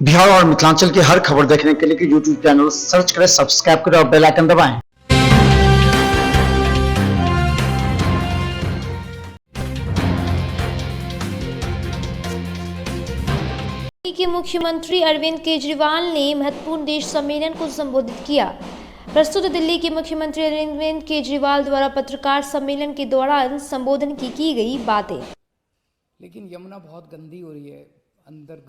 बिहार और मिथिलांचल की हर खबर देखने के लिए यूट्यूब चैनल सर्च करें, सब्सक्राइब करें और बेल आइकन दबाएं। दिल्ली के मुख्यमंत्री अरविंद केजरीवाल ने महत्वपूर्ण देश सम्मेलन को संबोधित किया। प्रस्तुत दिल्ली के मुख्यमंत्री अरविंद केजरीवाल द्वारा पत्रकार सम्मेलन के दौरान संबोधन की गई बातें। लेकिन यमुना बहुत गंदी हो रही है, अंदर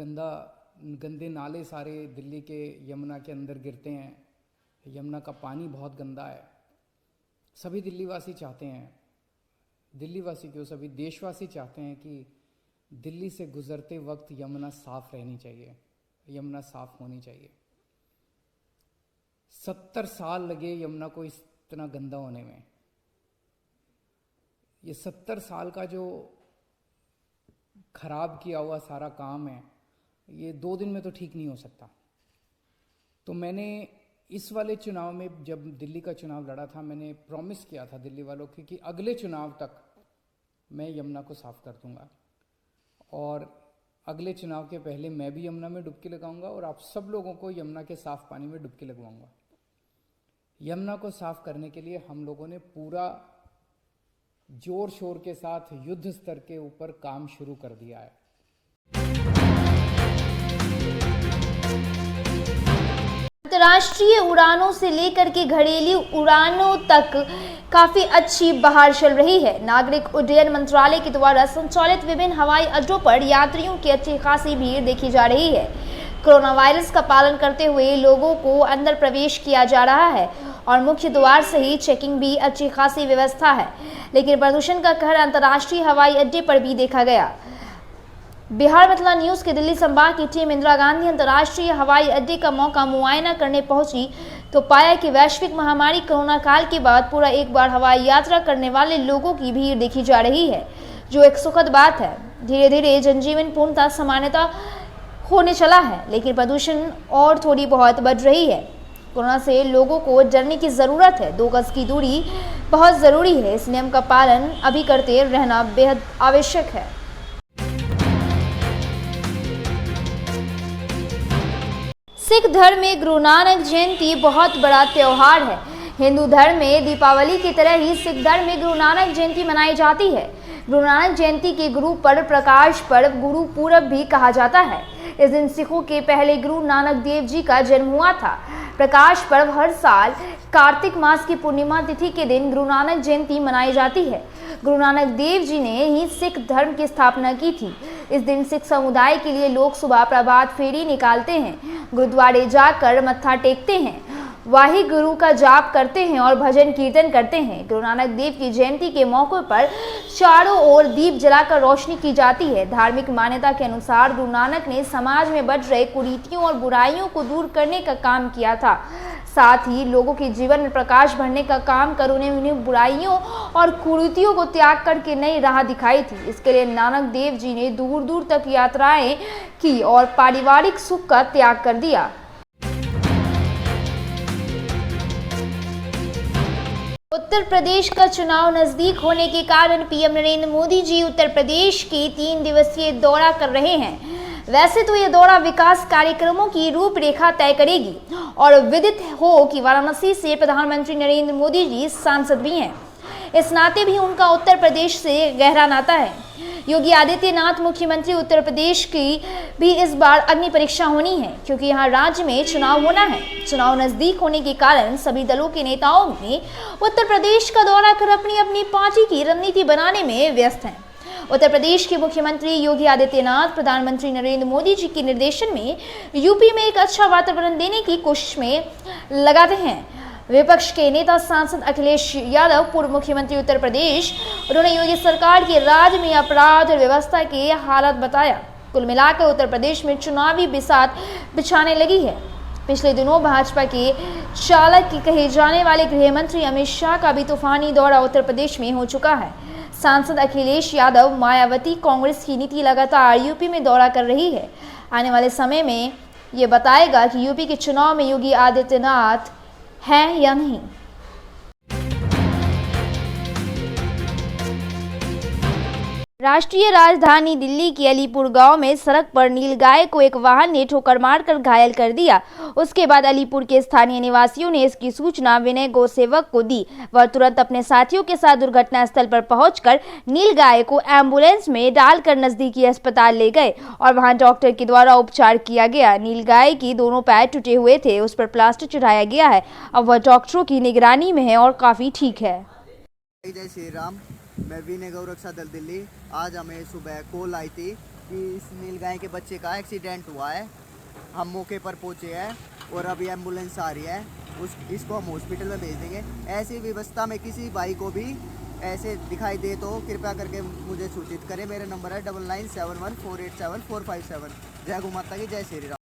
गंदे नाले सारे दिल्ली के यमुना के अंदर गिरते हैं। यमुना का पानी बहुत गंदा है। सभी दिल्लीवासी चाहते हैं, दिल्लीवासी क्यों सभी देशवासी चाहते हैं कि दिल्ली से गुजरते वक्त यमुना साफ रहनी चाहिए, यमुना साफ होनी चाहिए। 70 साल लगे यमुना को इतना गंदा होने में। ये 70 साल का जो खराब किया हुआ सारा काम है, ये 2 दिन में तो ठीक नहीं हो सकता। तो मैंने इस वाले चुनाव में, जब दिल्ली का चुनाव लड़ा था, मैंने प्रॉमिस किया था दिल्ली वालों को कि अगले चुनाव तक मैं यमुना को साफ कर दूंगा, और अगले चुनाव के पहले मैं भी यमुना में डुबकी लगाऊंगा और आप सब लोगों को यमुना के साफ पानी में डुबकी लगवाऊंगा। यमुना को साफ करने के लिए हम लोगों ने पूरा जोर शोर के साथ युद्ध स्तर के ऊपर काम शुरू कर दिया है। अंतर्राष्ट्रीय उड़ानों से लेकर के घरेलू उड़ानों तक काफी अच्छी बहार चल रही है। नागरिक उड्डयन मंत्रालय के द्वारा संचालित विभिन्न हवाई अड्डों पर यात्रियों की अच्छी खासी भीड़ देखी जा रही है। कोरोना वायरस का पालन करते हुए लोगों को अंदर प्रवेश किया जा रहा है और मुख्य द्वार से ही चेकिंग भी अच्छी खासी व्यवस्था है। लेकिन प्रदूषण का कहर अंतर्राष्ट्रीय हवाई अड्डे पर भी देखा गया। बिहार मिथिला न्यूज़ के दिल्ली संभाग की टीम इंदिरा गांधी अंतर्राष्ट्रीय हवाई अड्डे का मौका मुआयना करने पहुंची तो पाया कि वैश्विक महामारी कोरोना काल के बाद पूरा एक बार हवाई यात्रा करने वाले लोगों की भीड़ देखी जा रही है, जो एक सुखद बात है। धीरे धीरे जनजीवन पूर्णतः सामान्यता होने चला है, लेकिन प्रदूषण और थोड़ी बहुत बढ़ रही है। कोरोना से लोगों को डरने की जरूरत है। 2 गज की दूरी बहुत जरूरी है। इस नियम का पालन अभी करते रहना बेहद आवश्यक है। सिख धर्म में गुरु नानक जयंती बहुत बड़ा त्योहार है। हिंदू धर्म में दीपावली की तरह ही सिख धर्म में गुरु नानक जयंती मनाई जाती है। गुरु नानक जयंती के गुरु पर्व प्रकाश पर्व गुरु पूरब भी कहा जाता है। इस दिन सिखों के पहले गुरु नानक देव जी का जन्म हुआ था। प्रकाश पर्व हर साल कार्तिक मास की पूर्णिमा तिथि के दिन गुरु नानक जयंती मनाई जाती है। गुरु नानक देव जी ने ही सिख धर्म की स्थापना की थी। इस दिन सिख समुदाय के लिए लोग सुबह प्रभात फेरी निकालते हैं, गुरुद्वारे जाकर मत्था टेकते हैं, वाहे गुरु का जाप करते हैं और भजन कीर्तन करते हैं। गुरु नानक देव की जयंती के मौके पर चारों ओर दीप जलाकर रोशनी की जाती है। धार्मिक मान्यता के अनुसार गुरु नानक ने समाज में बढ़ रहे कुरीतियों और बुराइयों को दूर करने का काम किया था। साथ ही लोगों के जीवन में प्रकाश भरने का काम कर उन्हें बुराइयों और कुरीतियों को त्याग करके नई राह दिखाई थी। इसके लिए नानक देव जी ने दूर दूर तक यात्राएं की और पारिवारिक सुख का त्याग कर दिया। उत्तर प्रदेश का चुनाव नजदीक होने के कारण पीएम नरेंद्र मोदी जी उत्तर प्रदेश के 3 दिवसीय दौरा कर रहे हैं। वैसे तो यह दौरा विकास कार्यक्रमों की रूपरेखा तय करेगी और विदित हो कि वाराणसी से प्रधानमंत्री नरेंद्र मोदी जी सांसद भी हैं। इस नाते भी उनका उत्तर प्रदेश से गहरा नाता है। योगी आदित्यनाथ मुख्यमंत्री उत्तर प्रदेश की भी इस बार अग्नि परीक्षा होनी है, क्योंकि यहाँ राज्य में चुनाव होना है। चुनाव नजदीक होने के कारण सभी दलों के नेताओं ने उत्तर प्रदेश का दौरा कर अपनी अपनी पार्टी की रणनीति बनाने में व्यस्त हैं। उत्तर प्रदेश के मुख्यमंत्री योगी आदित्यनाथ प्रधानमंत्री नरेंद्र मोदी जी के निर्देशन में यूपी में एक अच्छा वातावरण देने की कोशिश में लगाते हैं। विपक्ष के नेता सांसद अखिलेश यादव, पूर्व मुख्यमंत्री उत्तर प्रदेश, उन्होंने योगी सरकार के राज्य में अपराध और व्यवस्था की हालत बताया। कुल मिलाकर उत्तर प्रदेश में चुनावी बिसात बिछाने लगी है। पिछले दिनों भाजपा के चालक की कहे जाने वाले गृह मंत्री अमित शाह का भी तूफानी दौरा उत्तर प्रदेश में हो चुका है। सांसद अखिलेश यादव, मायावती, कांग्रेस की नीति लगातार यूपी में दौरा कर रही है। आने वाले समय में ये बताएगा कि यूपी के चुनाव में योगी आदित्यनाथ हैं या नहीं। राष्ट्रीय राजधानी दिल्ली के अलीपुर गांव में सड़क पर नीलगाय को एक वाहन ने ठोकर मारकर घायल कर दिया। उसके बाद अलीपुर के स्थानीय निवासियों ने इसकी सूचना विनय गौसेवक को दी। वह तुरंत अपने साथियों के साथ दुर्घटना स्थल पर पहुंचकर नीलगाय को एम्बुलेंस में डालकर नजदीकी अस्पताल ले गए और वहां डॉक्टर के द्वारा उपचार किया गया। नीलगाय की दोनों पैर टूटे हुए थे, उस पर प्लास्टर चढ़ाया गया है। अब वह डॉक्टरों की निगरानी में है और काफी ठीक है। जय श्री राम। मैं विनय गौरक्षा दल दिल्ली। आज हमें सुबह कॉल आई थी कि इस नीलगाय के बच्चे का एक्सीडेंट हुआ है। हम मौके पर पहुंचे हैं और अभी एम्बुलेंस आ रही है, इसको हम हॉस्पिटल में भेज देंगे। ऐसी व्यवस्था में किसी भाई को भी ऐसे दिखाई दे तो कृपया करके मुझे सूचित करें। मेरा नंबर है 9971487457। जय गौ माता की, जय श्री राम।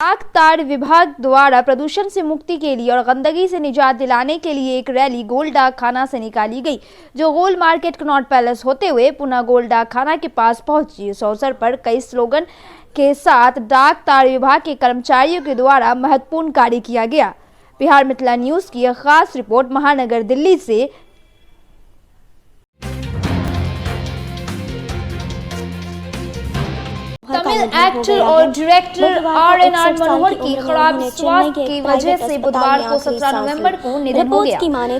डाक तार विभाग द्वारा प्रदूषण से मुक्ति के लिए और गंदगी से निजात दिलाने के लिए एक रैली गोल डाक खाना से निकाली गई, जो गोल मार्केट कनॉट पैलेस होते हुए पुनः गोल डाक खाना के पास पहुंची। इस अवसर पर कई स्लोगन के साथ डाक तार विभाग के कर्मचारियों के द्वारा महत्वपूर्ण कार्य किया गया। बिहार मिथिला न्यूज की यह खास रिपोर्ट महानगर दिल्ली से। तमिल एक्टर और डायरेक्टर आर.एन.आर. मनोहर की खराब स्वास्थ्य की वजह से बुधवार को 17 नवंबर को निधन हो गया।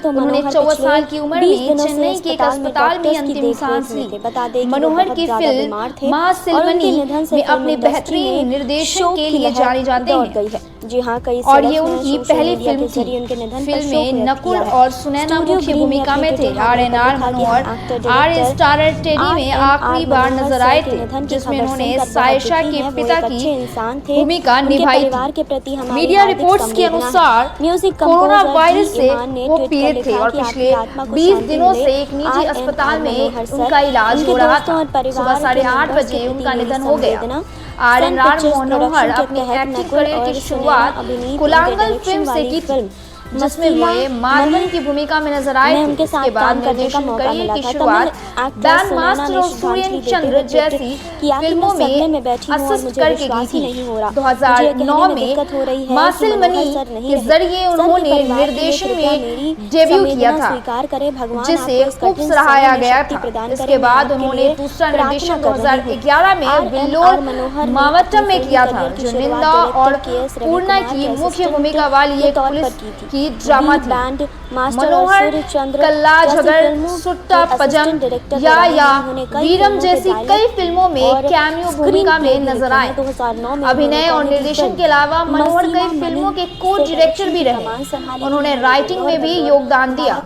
उन्होंने 14 साल की उम्र में चेन्नई के एक अस्पताल में अंतिम सांस ली। मनोहर की फिल्म महासिलवनी में अपने बेहतरीन निर्देशन के लिए जाने जाते हैं। जी हाँ, कई और ये उनकी पहली फिल्म थी। फिल्म में नकुल और सुनैना मुख्य भूमिका में थे। आर.एन.आर. मनोहर आर स्टार टेडी में आखिरी बार नजर आए थे, जिसमें उन्होंने सायशा के पिता की भूमिका निभाई थी। मीडिया रिपोर्ट्स के अनुसार कोरोना वायरस से वो पीड़ित थे और पिछले 20 दिनों से एक निजी अस्पताल में उनका इलाज हो रहा था। सुबह 8:30 बजे उनका निधन हो गया। आर.एन.आर. मनोहर अपनी एक्टिंग करियर की शुरुआत कुलांगल फिल्म से की थी, जिसमें वे माधवन की भूमिका में नजर आए थे। उसके बाद निर्देशन करियर की शुरुआत बैंड मास्टर और सूर्यन चंद्र जैसी फिल्मों में असिस्ट करके की थी। 2009 में मासिलमनी के जरिए उन्होंने निर्देशन में डेब्यू किया था, जिसे खूब सराहाया गया था। इसके बाद उन्होंने दूसरा निर्देशन 2011 में विल्लोर मावट्टम में किया था, जो निंदा और पूर्णा की मुख्य भूमिका वाली एक पुलिस की ड्रामा थी। मनोहर कल्ला झगड़, सुट्टा पजम या वीरम जैसी कई फिल्मों में कैमियो भूमिका में नजर आए। अभिनय और निर्देशन के अलावा मनोहर कई फिल्मों के को डायरेक्टर भी रहे। उन्होंने राइटिंग में भी योगदान दिया।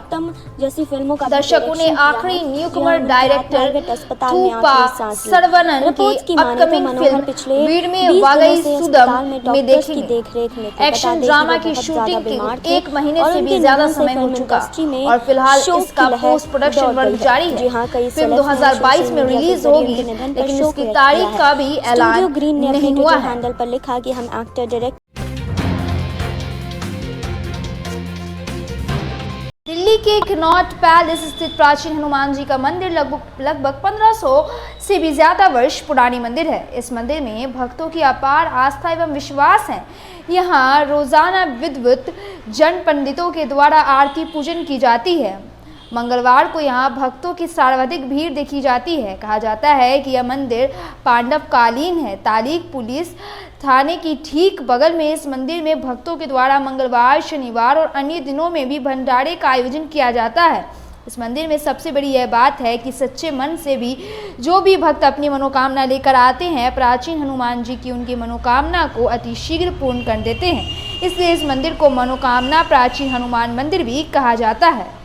दर्शकों ने आखिरी न्यूकमर डायरेक्टर थूपा सरवनन की अपकमिंग फिल्म वीर में वागई सुदम में देखेंगे। एक्शन ड्रामा की शूटिंग एक महीने से भी ज्यादा समय हो चुका और फिलहाल इसका पोस्ट प्रोडक्शन वर्क जारी है। फिल्म 2022 में रिलीज होगी, लेकिन इसकी तारीख का भी ऐलान नहीं हुआ है। हैंडल पर लिखा कि हम एक्टर डायरेक्टर। दिल्ली के कनॉट पैलेस स्थित प्राचीन हनुमान जी का मंदिर लगभग 1500 से भी ज्यादा वर्ष पुरानी मंदिर है। इस मंदिर में भक्तों की अपार आस्था एवं विश्वास है। यहाँ रोजाना विद्वत जन पंडितों के द्वारा आरती पूजन की जाती है। मंगलवार को यहाँ भक्तों की सर्वाधिक भीड़ देखी जाती है। कहा जाता है कि यह मंदिर पांडवकालीन है। तालीक पुलिस थाने की ठीक बगल में इस मंदिर में भक्तों के द्वारा मंगलवार, शनिवार और अन्य दिनों में भी भंडारे का आयोजन किया जाता है। इस मंदिर में सबसे बड़ी यह बात है कि सच्चे मन से भी जो भी भक्त अपनी मनोकामना लेकर आते हैं, प्राचीन हनुमान जी की उनकी मनोकामना को अति शीघ्र पूर्ण कर देते हैं। इसलिए इस मंदिर को मनोकामना प्राचीन हनुमान मंदिर भी कहा जाता है।